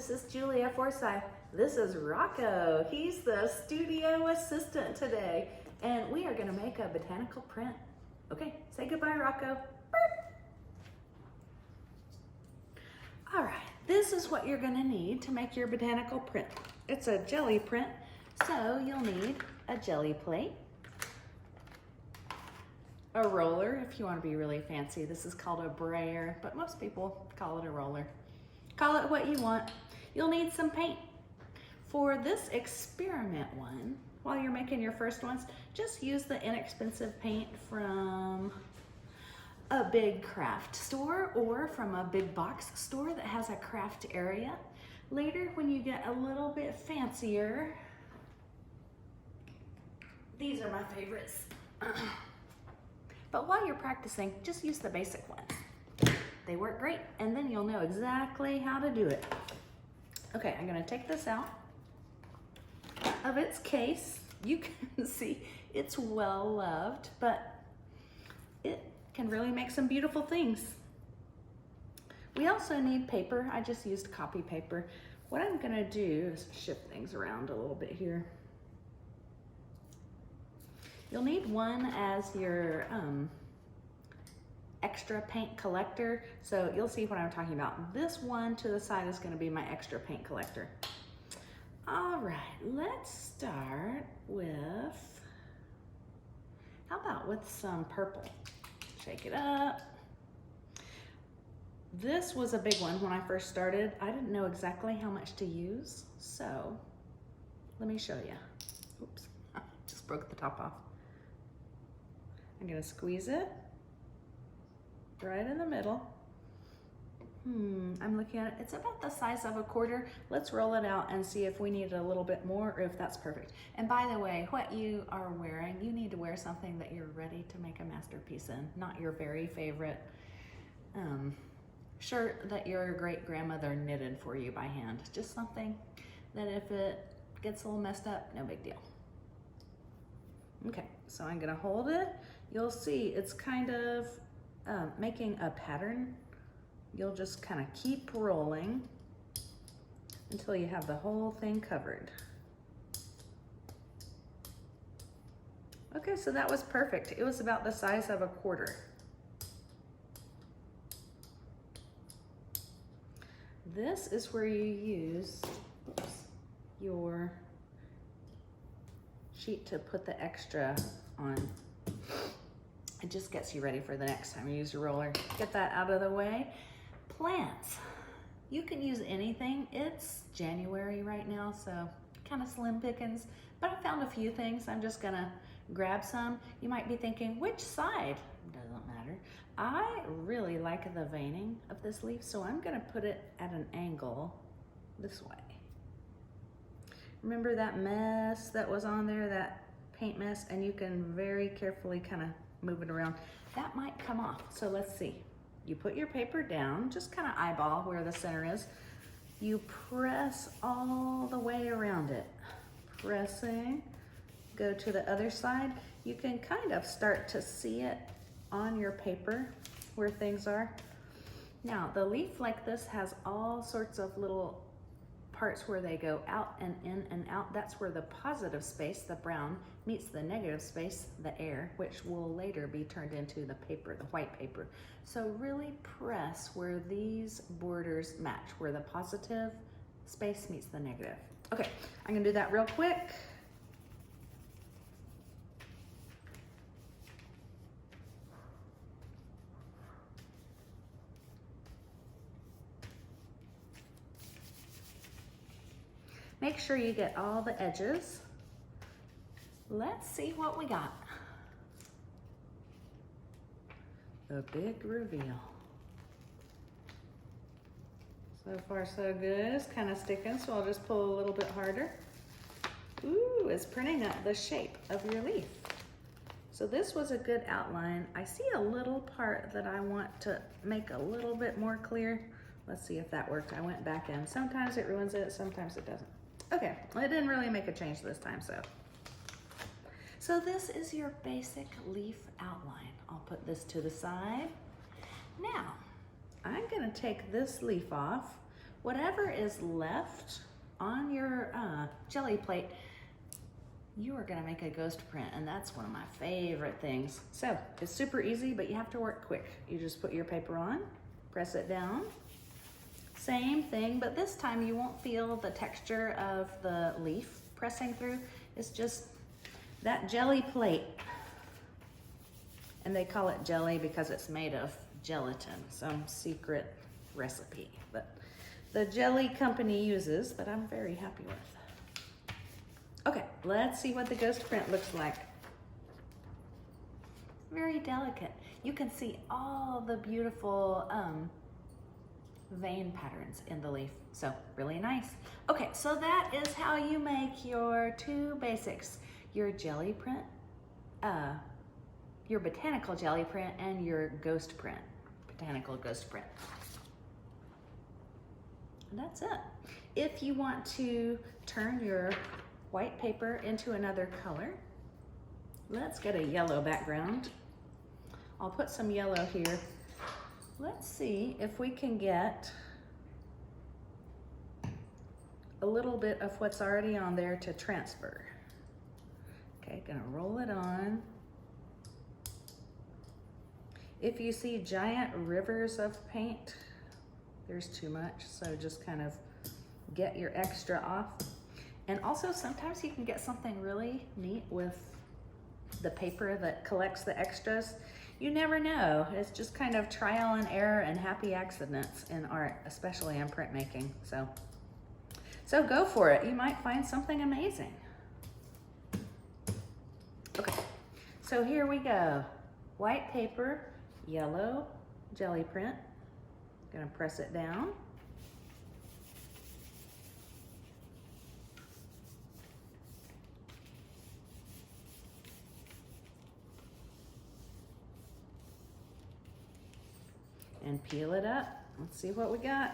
this is Julia Forsyth. This is Rocco. He's the studio assistant today, and we are gonna make a botanical print. Okay, say goodbye, Rocco. Burp. All right, this is what you're gonna need to make your botanical print. It's a jelly print, so you'll need a jelly plate, a roller if you want to be really fancy. This is called a brayer, but most people call it a roller. Call it what you want. You'll need some paint. For this experiment one, while you're making your first ones, just use the inexpensive paint from a big craft store or from a big box store that has a craft area. Later, when you get a little bit fancier, these are my favorites. But while you're practicing, just use the basic ones. They work great, and then you'll know exactly how to do it. Okay, I'm gonna take this out of its case. You can see it's well loved, but it can really make some beautiful things. We also need paper. I just used copy paper. What I'm gonna do is shift things around a little bit here. You'll need one as your extra paint collector. So you'll see what I'm talking about. This one to the side is gonna be my extra paint collector. All right, let's start with, how about with some purple? Shake it up. This was a big one when I first started. I didn't know exactly how much to use, so let me show you. Oops, just broke the top off. I'm gonna squeeze it right in the middle. I'm looking at it, it's about the size of a quarter. Let's roll it out and see if we need a little bit more or if that's perfect. And by the way, what you are wearing, you need to wear something that you're ready to make a masterpiece in, not your very favorite shirt that your great grandmother knitted for you by hand. Just something that if it gets a little messed up, no big deal. Okay, so I'm gonna hold it. You'll see it's kind of making a pattern. You'll just kind of keep rolling until you have the whole thing covered. Okay, so that was perfect. It was about the size of a quarter. This is where you use your sheet to put the extra on. It just gets you ready for the next time you use your roller. Get that out of the way. Plants. You can use anything. It's January right now, so kind of slim pickings, but I found a few things. I'm just gonna grab some. You might be thinking, which side? Doesn't matter. I really like the veining of this leaf, so I'm gonna put it at an angle this way. Remember that mess that was on there, that paint mess, and you can very carefully kind of move it around. That might come off, so let's see. You put your paper down, just kind of eyeball where the center is. You press all the way around it. Pressing, go to the other side. You can kind of start to see it on your paper where things are. Now, the leaf like this has all sorts of little parts where they go out and in and out. That's where the positive space, the brown, meets the negative space, the air, which will later be turned into the paper, the white paper. So really press where these borders match, where the positive space meets the negative. Okay, I'm gonna do that real quick. Make sure you get all the edges. Let's see what we got. The big reveal. So far so good. It's kind of sticking, so I'll just pull a little bit harder. Ooh, it's printing up the shape of your leaf. So this was a good outline. I see a little part that I want to make a little bit more clear. Let's see if that worked. I went back in. Sometimes it ruins it, sometimes it doesn't. Okay, well, it didn't really make a change this time, so. So this is your basic leaf outline. I'll put this to the side. Now, I'm gonna take this leaf off whatever is left on your jelly plate, you are gonna make a ghost print, and that's one of my favorite things. So it's super easy, but you have to work quick. You just put your paper on, press it down. Same thing, but this time you won't feel the texture of the leaf pressing through. It's just that jelly plate. And they call it jelly because it's made of gelatin, some secret recipe that the jelly company uses that I'm very happy with. Okay, let's see what the ghost print looks like. Very delicate. You can see all the beautiful vein patterns in the leaf. So really nice. Okay, so that is how you make your two basics, your jelly print, your botanical jelly print, and your ghost print, botanical ghost print. And that's it. If you want to turn your white paper into another color, let's get a yellow background. I'll put some yellow here. Let's see if we can get a little bit of what's already on there to transfer. Okay, gonna roll it on. If you see giant rivers of paint, there's too much, so just kind of get your extra off. And also sometimes you can get something really neat with the paper that collects the extras. You never know. It's just kind of trial and error and happy accidents in art, especially in printmaking. So go for it. You might find something amazing. Okay, so here we go. White paper, yellow jelly print. Gonna press it down. And peel it up. Let's see what we got.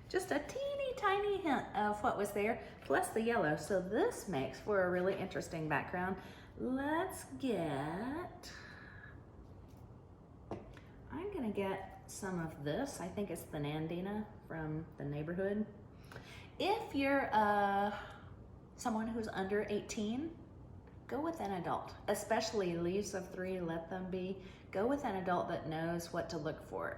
Just a teeny tiny hint of what was there, plus the yellow. So this makes for a really interesting background. Let's get, I'm gonna get some of this. I think it's the Nandina from the neighborhood. If you're someone who's under 18, go with an adult, especially leaves of 3, let them be. Go with an adult that knows what to look for.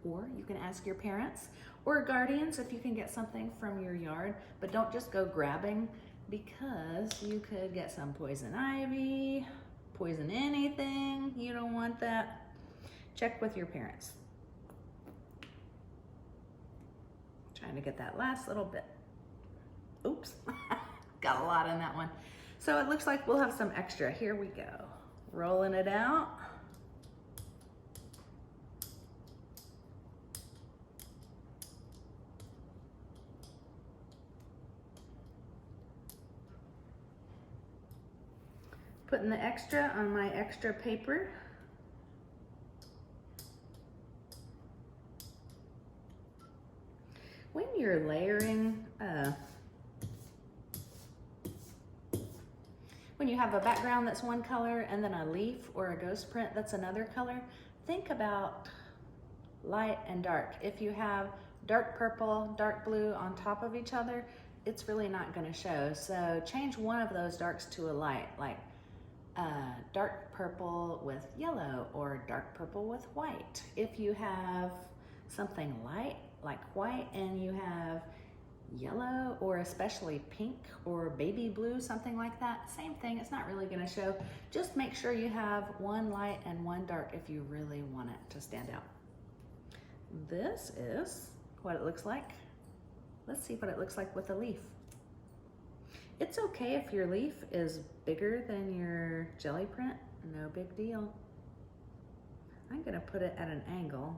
Or you can ask your parents or guardians if you can get something from your yard, but don't just go grabbing because you could get some poison ivy, poison anything. You don't want that. Check with your parents. Trying to get that last little bit. Oops, got a lot in that one. So it looks like we'll have some extra. Here we go. Rolling it out. Putting the extra on my extra paper. When you're layering, when you have a background that's one color and then a leaf or a ghost print that's another color, think about light and dark. If you have dark purple, dark blue on top of each other, it's really not going to show. So change one of those darks to a light, like dark purple with yellow or dark purple with white. If you have something light like white and you have yellow or especially pink or baby blue, something like that, same thing. It's not really going to show. Just make sure you have one light and one dark if you really want it to stand out. This is what it looks like. Let's see what it looks like with a leaf. It's okay if your leaf is bigger than your jelly print, no big deal. I'm gonna put it at an angle.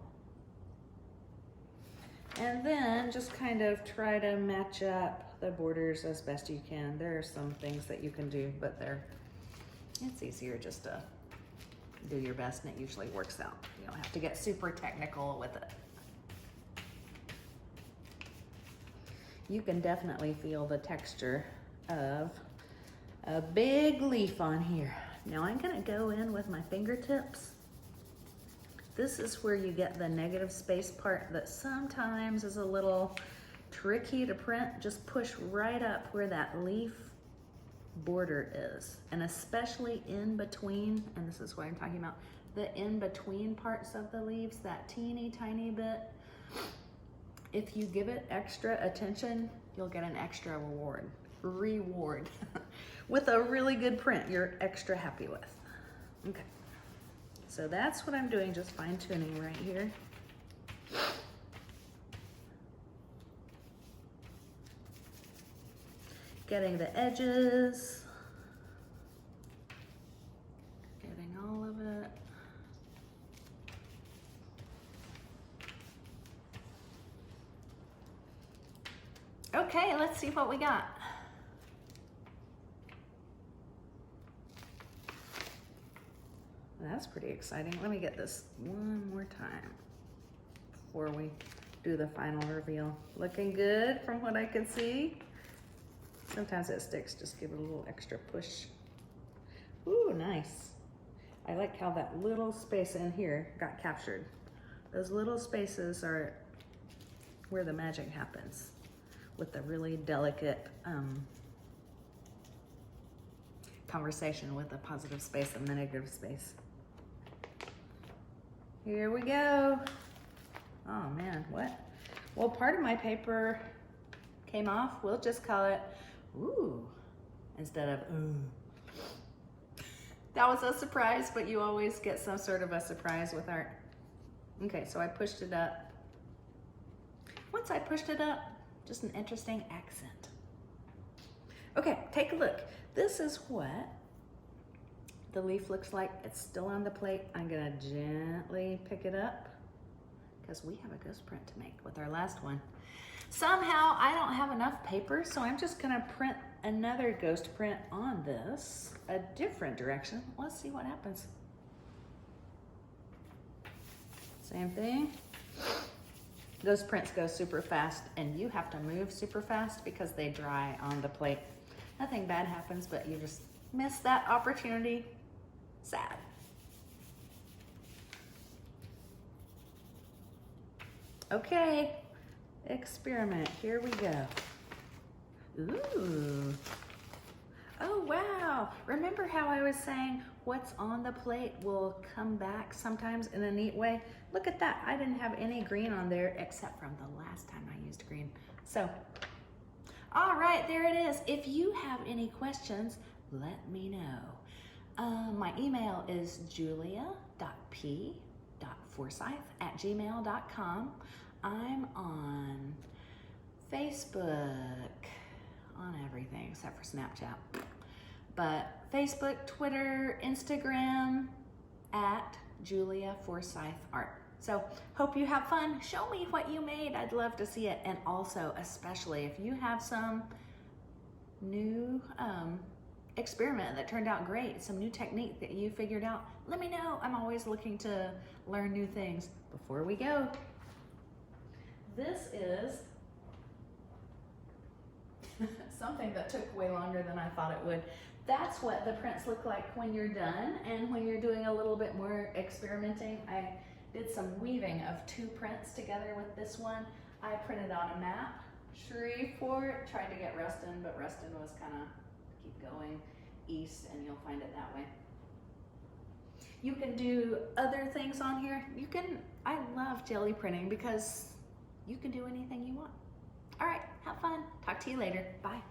And then just kind of try to match up the borders as best you can. There are some things that you can do, but it's easier just to do your best and it usually works out. You don't have to get super technical with it. You can definitely feel the texture of a big leaf on here. Now I'm gonna go in with my fingertips This is where you get the negative space part that sometimes is a little tricky to print. Just push right up where that leaf border is, and especially in between, and this is what I'm talking about, the in between parts of the leaves, that teeny tiny bit. If you give it extra attention, you'll get an extra reward with a really good print you're extra happy with. Okay, so that's what I'm doing, just fine tuning right here. Getting the edges, getting all of it. Okay, let's see what we got. That's pretty exciting. Let me get this one more time before we do the final reveal. Looking good from what I can see. Sometimes it sticks, just give it a little extra push. Ooh, nice. I like how that little space in here got captured. Those little spaces are where the magic happens with the really delicate conversation with the positive space and the negative space. Here we go. Oh man, what? Well, part of my paper came off. We'll just call it ooh instead of ooh. That was a surprise, but you always get some sort of a surprise with art. Okay, so I pushed it up. Once I pushed it up, just an interesting accent. Okay, take a look. This is what the leaf looks like. It's still on the plate. I'm gonna gently pick it up because we have a ghost print to make with our last one. Somehow I don't have enough paper, so I'm just gonna print another ghost print on this, a different direction. Let's see what happens. Same thing. Those prints go super fast, and you have to move super fast because they dry on the plate. Nothing bad happens, but you just miss that opportunity. Sad. Okay, experiment, here we go. Ooh. Oh, wow. Remember how I was saying what's on the plate will come back sometimes in a neat way? Look at that. I didn't have any green on there except from the last time I used green. So, all right, there it is. If you have any questions, let me know. My email is julia.p.forsyth@gmail.com. I'm on Facebook, on everything except for Snapchat. But Facebook, Twitter, Instagram, at Julia Forsyth Art. So hope you have fun. Show me what you made. I'd love to see it. And also, especially if you have some new experiment that turned out great, some new technique that you figured out, let me know. I'm always looking to learn new things. Before we go, this is something that took way longer than I thought it would. That's what the prints look like when you're done, and when you're doing a little bit more experimenting. I did some weaving of 2 prints together with this one. I printed on a map, Shreveport, tried to get Ruston, but Ruston was kind of keep going east and you'll find it that way. You can do other things on here. I love jelly printing because you can do anything you want. All right, have fun. Talk to you later. Bye.